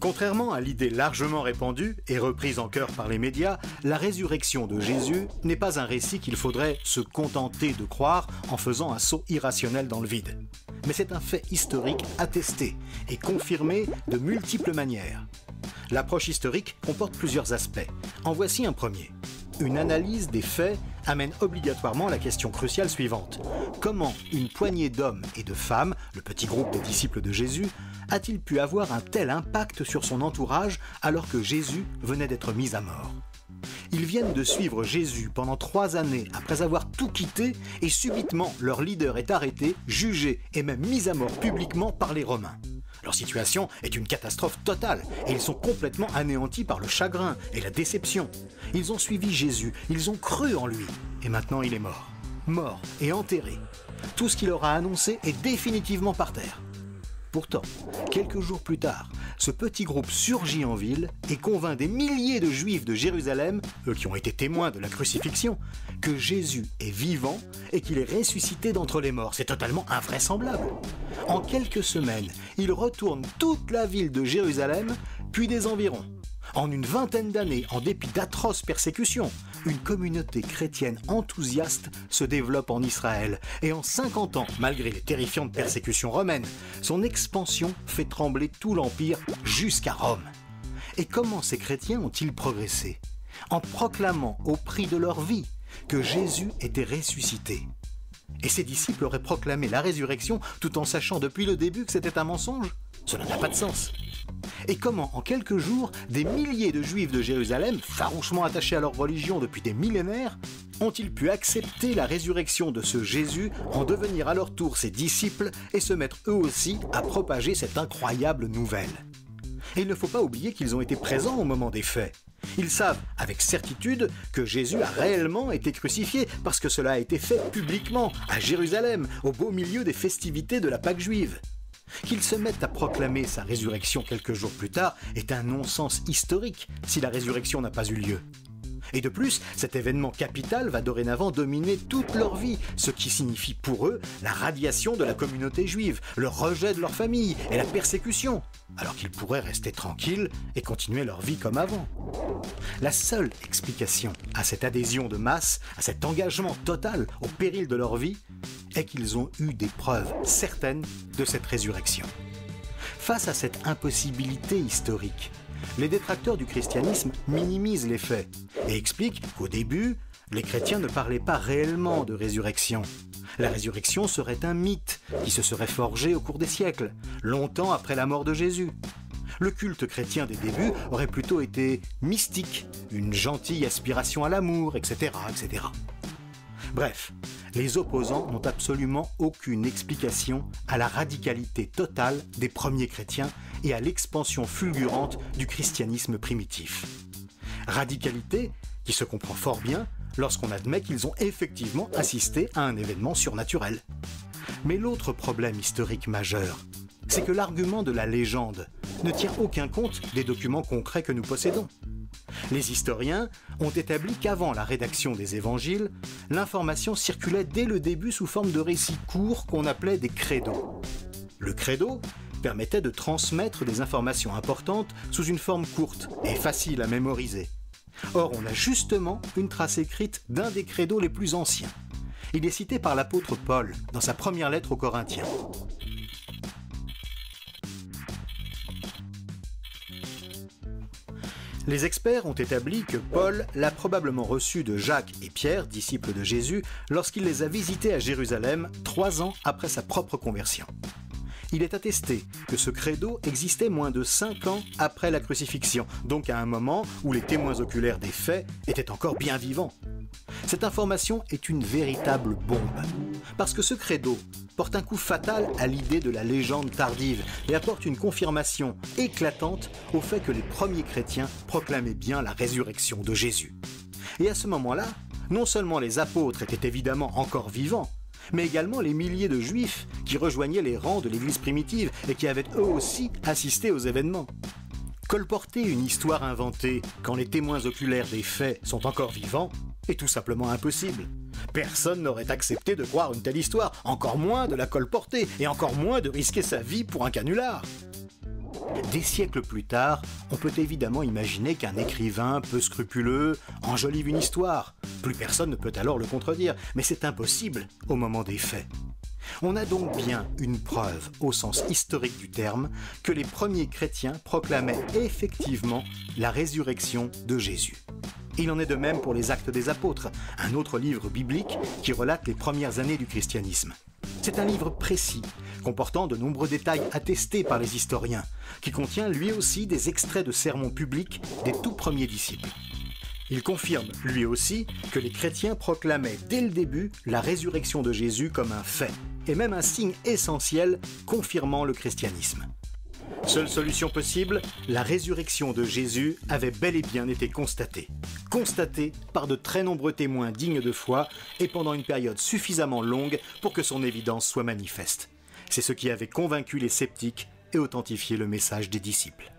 Contrairement à l'idée largement répandue et reprise en chœur par les médias, la résurrection de Jésus n'est pas un récit qu'il faudrait se contenter de croire en faisant un saut irrationnel dans le vide. Mais c'est un fait historique attesté et confirmé de multiples manières. L'approche historique comporte plusieurs aspects. En voici un premier. Une analyse des faits amène obligatoirement à la question cruciale suivante. Comment une poignée d'hommes et de femmes, le petit groupe des disciples de Jésus, a-t-il pu avoir un tel impact sur son entourage alors que Jésus venait d'être mis à mort ? Ils viennent de suivre Jésus pendant 3 années après avoir tout quitté et subitement leur leader est arrêté, jugé et même mis à mort publiquement par les Romains. Leur situation est une catastrophe totale et ils sont complètement anéantis par le chagrin et la déception. Ils ont suivi Jésus, ils ont cru en lui et maintenant il est mort. Mort et enterré. Tout ce qu'il leur a annoncé est définitivement par terre. Pourtant, quelques jours plus tard, ce petit groupe surgit en ville et convainc des milliers de Juifs de Jérusalem, eux qui ont été témoins de la crucifixion, que Jésus est vivant et qu'il est ressuscité d'entre les morts. C'est totalement invraisemblable. En quelques semaines, ils retournent toute la ville de Jérusalem, puis des environs. En une vingtaine d'années, en dépit d'atroces persécutions, une communauté chrétienne enthousiaste se développe en Israël. Et en 50 ans, malgré les terrifiantes persécutions romaines, son expansion fait trembler tout l'Empire jusqu'à Rome. Et comment ces chrétiens ont-ils progressé ? En proclamant au prix de leur vie que Jésus était ressuscité. Et ses disciples auraient proclamé la résurrection tout en sachant depuis le début que c'était un mensonge ? Cela n'a pas de sens. Et comment, en quelques jours, des milliers de Juifs de Jérusalem, farouchement attachés à leur religion depuis des millénaires, ont-ils pu accepter la résurrection de ce Jésus, en devenir à leur tour ses disciples et se mettre eux aussi à propager cette incroyable nouvelle ? Et il ne faut pas oublier qu'ils ont été présents au moment des faits. Ils savent avec certitude que Jésus a réellement été crucifié parce que cela a été fait publiquement, à Jérusalem, au beau milieu des festivités de la Pâque juive. Qu'ils se mettent à proclamer sa résurrection quelques jours plus tard est un non-sens historique si la résurrection n'a pas eu lieu. Et de plus, cet événement capital va dorénavant dominer toute leur vie, ce qui signifie pour eux la radiation de la communauté juive, le rejet de leur famille et la persécution, alors qu'ils pourraient rester tranquilles et continuer leur vie comme avant. La seule explication à cette adhésion de masse, à cet engagement total au péril de leur vie, est qu'ils ont eu des preuves certaines de cette résurrection. Face à cette impossibilité historique, les détracteurs du christianisme minimisent les faits et expliquent qu'au début, les chrétiens ne parlaient pas réellement de résurrection. La résurrection serait un mythe qui se serait forgé au cours des siècles, longtemps après la mort de Jésus. Le culte chrétien des débuts aurait plutôt été mystique, une gentille aspiration à l'amour, etc., etc. Bref, les opposants n'ont absolument aucune explication à la radicalité totale des premiers chrétiens et à l'expansion fulgurante du christianisme primitif. Radicalité qui se comprend fort bien lorsqu'on admet qu'ils ont effectivement assisté à un événement surnaturel. Mais l'autre problème historique majeur, c'est que l'argument de la légende ne tient aucun compte des documents concrets que nous possédons. Les historiens ont établi qu'avant la rédaction des évangiles, l'information circulait dès le début sous forme de récits courts qu'on appelait des credos. Le credo permettait de transmettre des informations importantes sous une forme courte et facile à mémoriser. Or, on a justement une trace écrite d'un des credos les plus anciens. Il est cité par l'apôtre Paul dans sa première lettre aux Corinthiens. Les experts ont établi que Paul l'a probablement reçu de Jacques et Pierre, disciples de Jésus, lorsqu'il les a visités à Jérusalem 3 ans après sa propre conversion. Il est attesté que ce credo existait moins de 5 ans après la crucifixion, donc à un moment où les témoins oculaires des faits étaient encore bien vivants. Cette information est une véritable bombe, parce que ce credo porte un coup fatal à l'idée de la légende tardive et apporte une confirmation éclatante au fait que les premiers chrétiens proclamaient bien la résurrection de Jésus. Et à ce moment-là, non seulement les apôtres étaient évidemment encore vivants, mais également les milliers de Juifs qui rejoignaient les rangs de l'Église primitive et qui avaient eux aussi assisté aux événements. Colporter une histoire inventée quand les témoins oculaires des faits sont encore vivants est tout simplement impossible. Personne n'aurait accepté de croire une telle histoire, encore moins de la colporter, et encore moins de risquer sa vie pour un canular. Des siècles plus tard, on peut évidemment imaginer qu'un écrivain peu scrupuleux enjolive une histoire. Plus personne ne peut alors le contredire, mais c'est impossible au moment des faits. On a donc bien une preuve, au sens historique du terme, que les premiers chrétiens proclamaient effectivement la résurrection de Jésus. Il en est de même pour les Actes des Apôtres, un autre livre biblique qui relate les premières années du christianisme. C'est un livre précis, comportant de nombreux détails attestés par les historiens, qui contient lui aussi des extraits de sermons publics des tout premiers disciples. Il confirme lui aussi que les chrétiens proclamaient dès le début la résurrection de Jésus comme un fait, et même un signe essentiel confirmant le christianisme. Seule solution possible, la résurrection de Jésus avait bel et bien été constatée. Constatée par de très nombreux témoins dignes de foi et pendant une période suffisamment longue pour que son évidence soit manifeste. C'est ce qui avait convaincu les sceptiques et authentifié le message des disciples.